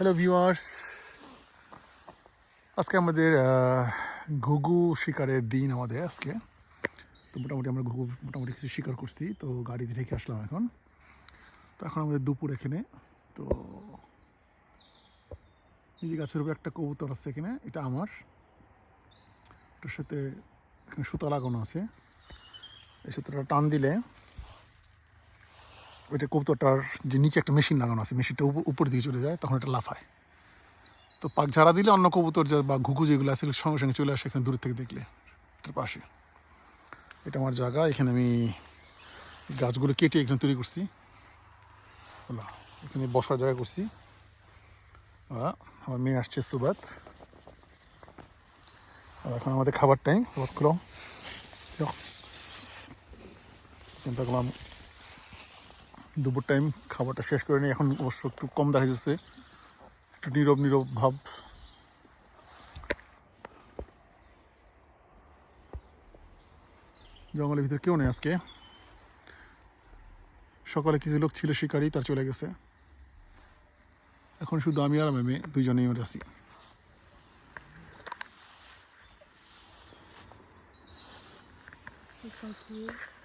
Hello viewers, আজকে আমাদের ঘুঘু শিকারের দিন আমাদের আজকে। তো মোটামুটি আমরা ঘুঘু মোটামুটি কিছু শিকার করছি, তো গাড়িতে রেখে আসলাম এখন। তো এখন আমাদের দুপুর এখানে। তো এই যে গাছের উপরে একটা কবুতর আছে এখানে, এটা আমার। এটার সাথে এখানে সুতা লাগানো আছে। এই সুতোটা টান দিলে ওইটা কবুতরটার যে নিচে একটা মেশিন লাগানো আছে, মেশিনটা উপর দিকে চলে যায়, তখন এটা লাফায়। তো পাক ঝাড়া দিলে অন্য কবুতর বা ঘুঘু যেগুলো আছে সঙ্গে সঙ্গে চলে আসে এখানে দূর থেকে দেখলে। এটার পাশে এটা আমার জায়গা, এখানে আমি গাছগুলো কেটে এখানে তৈরি করছি, এখানে বসার জায়গা করছি। আমার মেয়ে আসছে সুবাত, আর এখন আমাদের খাবার টাইম। সুবাত খুলো, চিন্তা করলাম দুপুর টাইম খাবারটা শেষ করে নিই। এখন অবশ্য একটু কম দেখা যাচ্ছে, একটু নীরব নীরব ভাব। জঙ্গলের ভিতরে কেউ নেই আজকে। সকালে কিছু লোক ছিল শিকারি, তার চলে গেছে। এখন শুধু আমি আর আমার মেয়ে দুইজনেই আমরা আছি। It's so cute.